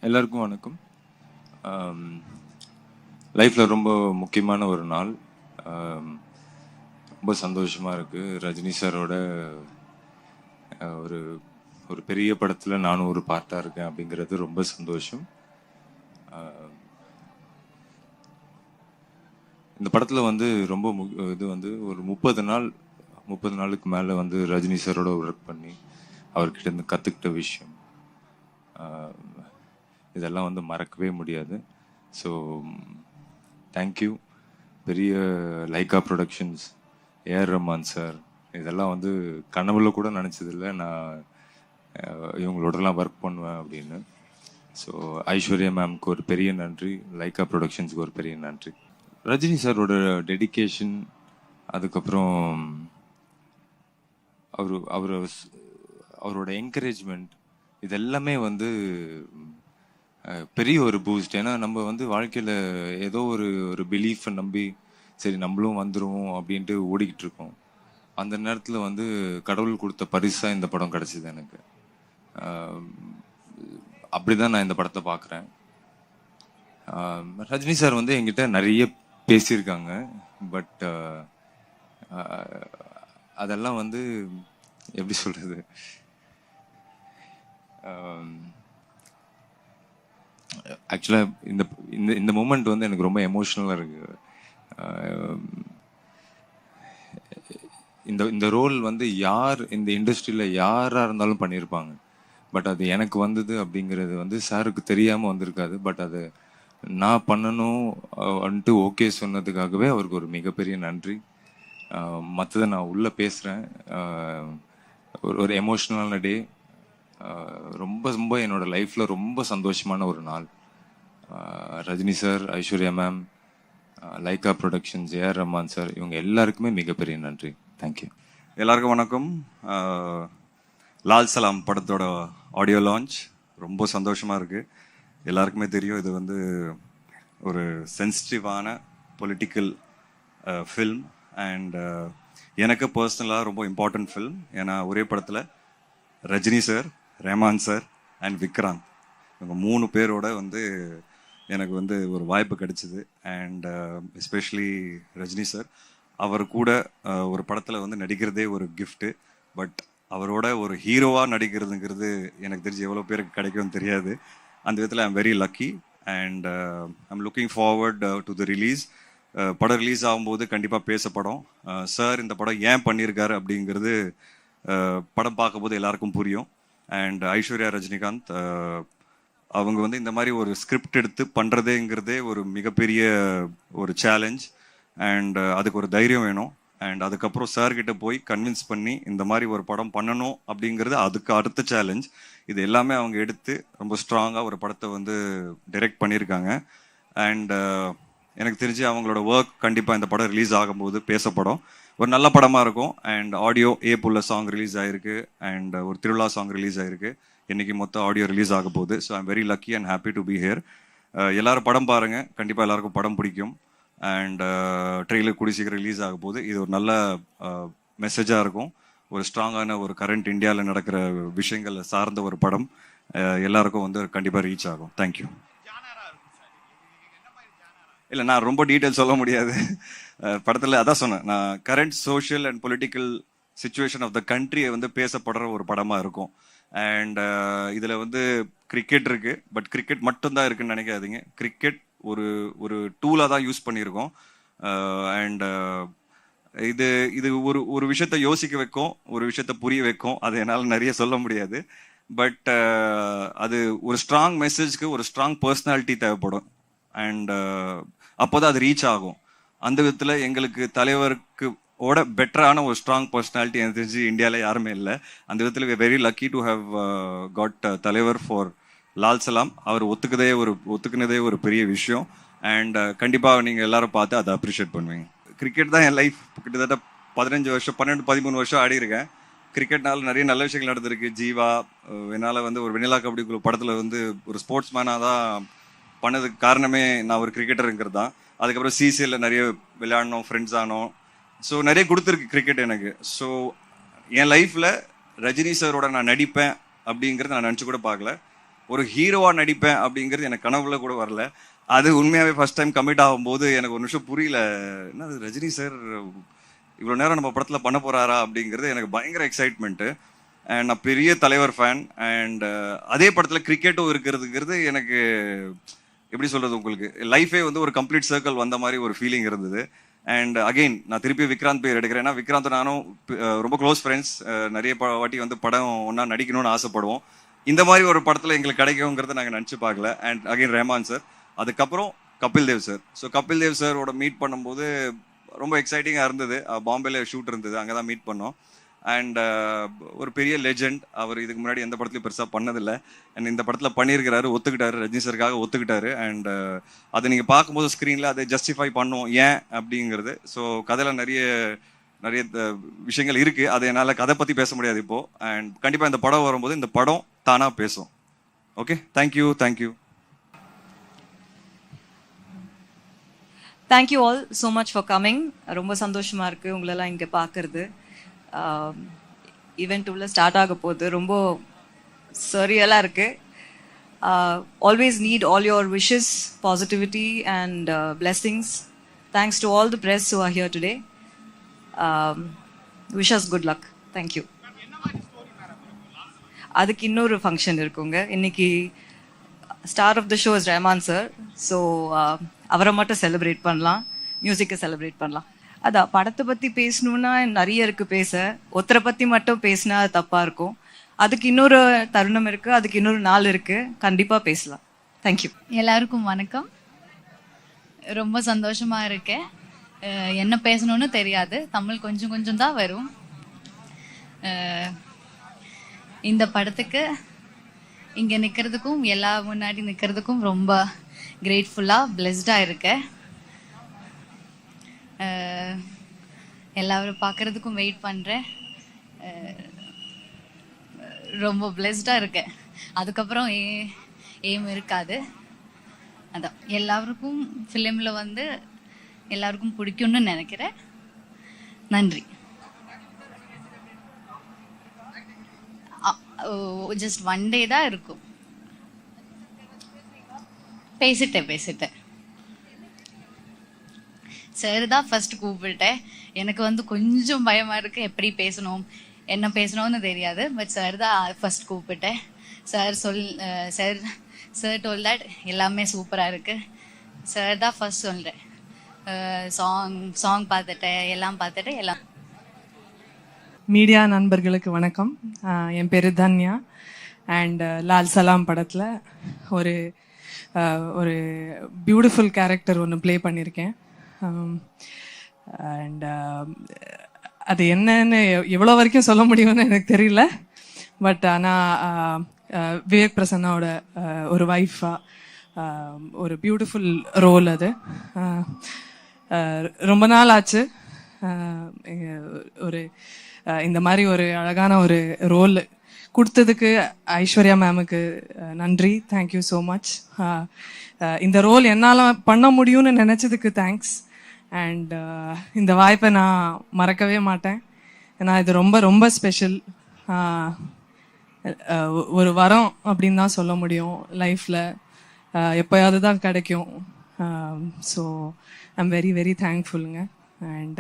எல்லாருக்கும் வணக்கம். லைஃப்பில் ரொம்ப முக்கியமான ஒரு நாள். ரொம்ப சந்தோஷமாக இருக்குது. ரஜினி சாரோட ஒரு ஒரு பெரிய படத்தில் நானும் ஒரு பார்ட்டாக இருக்கேன் அப்படிங்கிறது ரொம்ப சந்தோஷம். இந்த படத்தில் வந்து ரொம்ப இது வந்து ஒரு 30 நாளுக்கு மேலே வந்து ரஜினி சாரோட ஒர்க் பண்ணி அவர்கிட்ட இருந்து கற்றுக்கிட்ட விஷயம் இதெல்லாம் வந்து மறக்கவே முடியாது. So thank you. பெரிய Lyca productions, AR Rahman sir, இதெல்லாம் வந்து கனவுல கூட நினச்சதில்லை நான் இவங்களோடலாம் ஒர்க் பண்ணுவேன் அப்படின்னு. ஸோ ஐஸ்வர்யா மேம்க்கு ஒரு பெரிய நன்றி, லைக்கா ப்ரொடக்ஷன்ஸ்க்கு ஒரு பெரிய நன்றி. ரஜினி சாரோட டெடிக்கேஷன், அதுக்கப்புறம் அவரோட என்கரேஜ்மெண்ட், இது எல்லாமே வந்து பெரிய ஒரு பூஸ்ட். ஏன்னா நம்ம வந்து வாழ்க்கையில் ஏதோ ஒரு பிலீஃபை நம்பி சரி நம்மளும் வந்துடுவோம் அப்படின்ட்டு ஓடிக்கிட்டு இருக்கோம். அந்த நேரத்தில் வந்து கடவுள் கொடுத்த பரிசாக இந்த படம் கிடச்சிது எனக்கு. அப்படிதான் நான் இந்த படத்தை பார்க்குறேன். ரஜினி சார் வந்து என்கிட்ட நிறைய பேசியிருக்காங்க. பட் அதெல்லாம் வந்து எப்படி சொல்கிறது, ஆக்சுவலாக இந்த இந்த இந்த மூமெண்ட் வந்து எனக்கு ரொம்ப எமோஷ்னலாக இருக்குது. இந்த ரோல் வந்து இந்த இண்டஸ்ட்ரியில் யாராக இருந்தாலும் பண்ணியிருப்பாங்க. பட் அது எனக்கு வந்தது அப்படிங்கிறது வந்து சாருக்கு தெரியாமல் வந்திருக்காது. பட் அது நான் பண்ணணும் வந்துட்டு ஓகே சொன்னதுக்காகவே அவருக்கு ஒரு மிகப்பெரிய நன்றி. மற்றதை நான் உள்ளே பேசுகிறேன். ஒரு எமோஷ்னலான டே. ரொம்ப ரொம்ப என்னோட லைஃப்பில் ரொம்ப சந்தோஷமான ஒரு நாள். Rajini sir, Aishwarya ma'am, Lyca productions, AR Rahman sir, இவங்க எல்லாருக்குமே மிகப்பெரிய நன்றி. தேங்க்யூ. எல்லாருக்கும் வணக்கம். லால் சலாம் படத்தோட ஆடியோ லான்ச் ரொம்ப சந்தோஷமாக இருக்குது. எல்லாருக்குமே தெரியும் இது வந்து ஒரு சென்சிட்டிவான பொலிட்டிக்கல் ஃபில்ம். அண்ட் எனக்கு பர்சனலாக ரொம்ப இம்பார்ட்டன்ட் ஃபில்ம். ஏன்னா ஒரே படத்தில் Rajini sir, Rahman sir and Vikrant, இவங்க 3 பேரோட வந்து எனக்கு வந்து ஒரு வாய்ப்பு கிடைச்சிது. அண்ட் எஸ்பெஷலி ரஜினி சார், அவர் கூட ஒரு படத்தில் வந்து நடிக்கிறதே ஒரு கிஃப்ட்டு. பட் அவரோட ஒரு ஹீரோவாக நடிக்கிறதுங்கிறது எனக்கு தெரிஞ்சு எவ்வளோ பேருக்கு கிடைக்கும்னு தெரியாது. அந்த விதத்தில் I'm very lucky. And I'm looking forward to the release. படம் ரிலீஸ் ஆகும்போது கண்டிப்பாக பேசப்படும். சார் இந்த படம் ஏன் பண்ணியிருக்காரு அப்படிங்கிறது படம் பார்க்கும்போது எல்லாருக்கும் புரியும். அண்ட் ஐஸ்வர்யா ரஜினிகாந்த் அவங்க வந்து இந்த மாதிரி ஒரு ஸ்கிரிப்ட் எடுத்து பண்ணுறதேங்கிறதே ஒரு மிகப்பெரிய ஒரு சேலஞ்ச். அண்ட் அதுக்கு ஒரு தைரியம் வேணும். அண்ட் அதுக்கப்புறம் சார்கிட்ட போய் கன்வின்ஸ் பண்ணி இந்த மாதிரி ஒரு படம் பண்ணணும் அப்படிங்கிறது அதுக்கு அடுத்த சேலஞ்ச். இது எல்லாமே அவங்க எடுத்து ரொம்ப ஸ்ட்ராங்காக ஒரு படத்தை வந்து டைரக்ட் பண்ணியிருக்காங்க. அண்ட் எனக்கு தெரிஞ்சு அவங்களோட ஒர்க் கண்டிப்பாக இந்த படம் ரிலீஸ் ஆகும்போது பேசப்படும். ஒரு நல்ல படமாக இருக்கும். அண்ட் ஆடியோ புள்ள சாங் ரிலீஸ் ஆகிருக்கு. அண்ட் ஒரு திருவிழா சாங் ரிலீஸ் ஆகிருக்கு. இன்றைக்கி மொத்தம் ஆடியோ ரிலீஸ் ஆக போகுது. So I'm very lucky and happy to be here. எல்லோரும் படம் பாருங்கள், கண்டிப்பாக எல்லாருக்கும் படம் பிடிக்கும். அண்ட் ட்ரெய்லர் கூடி சீக்கிரம் ரிலீஸ் ஆக போகுது. இது ஒரு நல்ல மெசேஜாக இருக்கும். ஒரு ஸ்ட்ராங்கான ஒரு கரண்ட் இந்தியாவில் நடக்கிற விஷயங்களை சார்ந்த ஒரு படம் எல்லாருக்கும் வந்து கண்டிப்பாக ரீச் ஆகும். தேங்க்யூ. இல்லை, நான் ரொம்ப டீட்டெயில் சொல்ல முடியாது. படத்தில் அதான் சொன்னேன், நான் current social and political situation of the கண்ட்ரியை வந்து பேசப்படுற ஒரு படமாக இருக்கும். அண்ட் இதில் வந்து கிரிக்கெட் இருக்குது. பட் கிரிக்கெட் மட்டும்தான் இருக்குன்னு நினைக்காதீங்க. கிரிக்கெட் ஒரு ஒரு டூலாக தான் யூஸ் பண்ணியிருக்கோம். அண்ட் இது இது ஒரு விஷயத்த யோசிக்க வைக்கும், ஒரு விஷயத்த புரிய வைக்கும். அது என்னால் நிறைய சொல்ல முடியாது. பட் அது ஒரு ஸ்ட்ராங் மெசேஜ்க்கு ஒரு ஸ்ட்ராங் பர்சனாலிட்டி தேவைப்படும். அண்ட் அப்போ தான் அது ரீச் ஆகும். அந்த விதத்தில் எங்களுக்கு தலைவருக்கு பெட்டரான ஒரு ஸ்ட்ராங் பர்சனாலிட்டி எனக்கு தெரிஞ்சு இந்தியாவில் யாருமே இல்லை. அந்த விதத்தில் we very lucky to have got தலைவர் ஃபார் லால் சலாம். அவர் ஒத்துக்குனதே ஒரு பெரிய விஷயம். அண்ட் கண்டிப்பாக நீங்கள் எல்லாரும் பார்த்து அதை அப்ரிஷியேட் பண்ணுவீங்க. கிரிக்கெட் தான் என் லைஃப். கிட்டத்தட்ட 15 வருஷம், 13 வருஷம் ஆடி இருக்கேன். கிரிக்கெட்னால நிறைய நல்ல விஷயங்கள் நடந்திருக்கு. ஜீவா, என்னால் வந்து ஒரு வெண்ணிலா கபடி குழு படத்தில் வந்து ஒரு ஸ்போர்ட்ஸ் மேனாக தான் பண்ணதுக்கு காரணமே நான் ஒரு கிரிக்கெட்டருங்கிறது தான். அதுக்கப்புறம் சிசிஎல்ல நிறைய விளையாடணும், ஃப்ரெண்ட்ஸ் ஆனோம். ஸோ நிறைய கொடுத்துருக்கு கிரிக்கெட் எனக்கு. ஸோ என் லைஃப்பில் ரஜினி சாரோட நான் நடிப்பேன் அப்படிங்கிறத நான் நினச்சி கூட பார்க்கல. ஒரு ஹீரோவாக நடிப்பேன் அப்படிங்கிறது எனக்கு கனவுல கூட வரல. அது உண்மையாகவே ஃபர்ஸ்ட் டைம் கமிட் ஆகும்போது எனக்கு ஒரு நிமிஷம் புரியல, என்ன அது ரஜினி சார் இவ்வளோ நேரம் நம்ம படத்தில் பண்ண போகிறாரா அப்படிங்கிறது எனக்கு பயங்கர எக்ஸைட்மெண்ட்டு. அண்ட் நான் பெரிய தலைவர் ஃபேன். அண்ட் அதே படத்தில் கிரிக்கெட்டும் இருக்கிறதுங்கிறது எனக்கு எப்படி சொல்கிறது, உங்களுக்கு லைஃபே வந்து ஒரு கம்ப்ளீட் சர்க்கிள் வந்த மாதிரி ஒரு ஃபீலிங் இருந்தது. அண்ட் அகெயின் நான் திருப்பி விக்ராந்த் பேர் எடுக்கிறேன். ஏன்னா விக்ராந்த் நானும் ரொம்ப க்ளோஸ் ஃப்ரெண்ட்ஸ். நிறைய வாட்டி வந்து படம் ஒன்றா நடிக்கணும்னு ஆசைப்படுவோம். இந்த மாதிரி ஒரு படத்தில் எங்களுக்கு கிடைக்குங்கிறத நாங்கள் நினச்சி பார்க்கல. அண்ட் அகெயின் ரஹ்மான் சார், அதுக்கப்புறம் கபில் தேவ் சார். ஸோ கபில் தேவ் சாரோட மீட் பண்ணும்போது ரொம்ப எக்ஸைட்டிங்காக இருந்தது. பாம்பேல ஷூட் இருந்தது, அங்கே தான் மீட் பண்ணோம். அண்ட் ஒரு பெரிய லெஜெண்ட். அவர் இதுக்கு முன்னாடி எந்த படத்துலையும் பெருசாக பண்ணதில்லை. அண்ட் இந்த படத்தில் பண்ணியிருக்கிறாரு, ஒத்துக்கிட்டாரு, ரஜினி சாருக்காக ஒத்துக்கிட்டாரு. அண்ட் அதை நீங்கள் பார்க்கும்போது ஸ்க்ரீனில் அதை ஜஸ்டிஃபை பண்ணும் ஏன் அப்படிங்கிறது. ஸோ கதையில் நிறைய விஷயங்கள் இருக்குது. அது என்னால் கதை பற்றி பேச முடியாது இப்போது. அண்ட் கண்டிப்பாக இந்த படம் வரும்போது இந்த படம் தானாக பேசும். Okay, thank you. Thank you all so much for coming. ரொம்ப சந்தோஷமாக இருக்குது உங்களெல்லாம் இங்கே பார்க்குறது. ஈவெண்ட் உள்ள ஸ்டார்ட் ஆக போகுது, ரொம்ப சரியலாக இருக்குது. Always need all your wishes, positivity and blessings. Thanks to all the press who are here today. Wish us good luck. Thank you. அதுக்கு இன்னொரு ஃபங்க்ஷன் இருக்குங்க. இன்னைக்கு star of the show is Rahman sir. So அவரை மட்டும் செலிப்ரேட் பண்ணலாம், மியூசிக்கை celebrate பண்ணலாம். அதான் படத்தை பற்றி பேசணுன்னா நிறைய இருக்குது பேச. ஒருத்தரை பற்றி மட்டும் பேசினா அது தப்பாக இருக்கும். அதுக்கு இன்னொரு தருணம் இருக்குது, அதுக்கு இன்னொரு நாள் இருக்குது, கண்டிப்பாக பேசலாம். தேங்க்யூ. எல்லாருக்கும் வணக்கம். ரொம்ப சந்தோஷமாக இருக்கேன். என்ன பேசணும்னு தெரியாது, தமிழ் கொஞ்சம் கொஞ்சம் தான் வரும். இந்த படத்துக்கு இங்கே நிற்கிறதுக்கும் எல்லா முன்னாடி நிற்கிறதுக்கும் ரொம்ப கிரேட்ஃபுல்லாக பிளெஸ்டாக இருக்கேன். எல்லாரும் பார்க்குறதுக்கும் வெயிட் பண்ணுறேன். ரொம்ப பிளெஸ்டாக இருக்கேன். அதுக்கப்புறம் ஏம் இருக்காது. அதான் எல்லாருக்கும் ஃபிலிமில் வந்து எல்லாருக்கும் பிடிக்கும்னு நினைக்கிறேன். நன்றி. ஜஸ்ட் ஒன் டே தான் இருக்கும். பேசிட்டேன். சார் தான் ஃபர்ஸ்ட் கூப்பிட்டேன். எனக்கு வந்து கொஞ்சம் பயமாக இருக்குது, எப்படி பேசணும் என்ன பேசணும்னு தெரியாது. பட் சார் தான் ஃபர்ஸ்ட் கூப்பிட்டேன். சார் டோல் தட் எல்லாமே சூப்பராக இருக்குது. சார் தான் ஃபர்ஸ்ட் சொல்கிறேன். சாங் பார்த்துட்டேன், எல்லாம் மீடியா நண்பர்களுக்கு வணக்கம். என் பேர் தன்யா. அண்ட் லால் சலாம் படத்தில் ஒரு பியூட்டிஃபுல் கேரக்டர் ஒன்று ப்ளே பண்ணியிருக்கேன். அண்ட் அது என்னன்னு எவ்வளோ வரைக்கும் சொல்ல முடியும்னு எனக்கு தெரியல. பட் ஆனால் விவேக் பிரசன்னாவோட ஒரு ஒய்ஃபாக ஒரு பியூட்டிஃபுல் ரோல் அது. ரொம்ப நாள் ஆச்சு இந்த மாதிரி ஒரு அழகான ஒரு ரோல் கொடுத்ததுக்கு ஐஸ்வர்யா மேமுக்கு நன்றி. Thank you so much. இந்த ரோல் என்னால் பண்ண முடியும்னு நினச்சதுக்கு தேங்க்ஸ். அண்ட் இந்த வாய்ப்பை நான் மறக்கவே மாட்டேன். ஏன்னா இது ரொம்ப ரொம்ப ஸ்பெஷல். ஒரு வரம் அப்படின்னு தான் சொல்ல முடியும். லைஃப்பில் எப்போயாவது தான் கிடைக்கும். ஸோ ஐம் வெரி வெரி தேங்க்ஃபுல்லுங்க. அண்ட்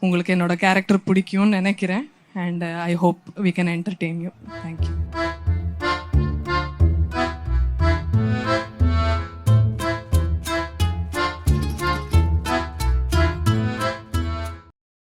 உங்களுக்கு என்னோட கேரக்டர் பிடிக்கும்னு நினைக்கிறேன். And I hope we can entertain you. Thank you.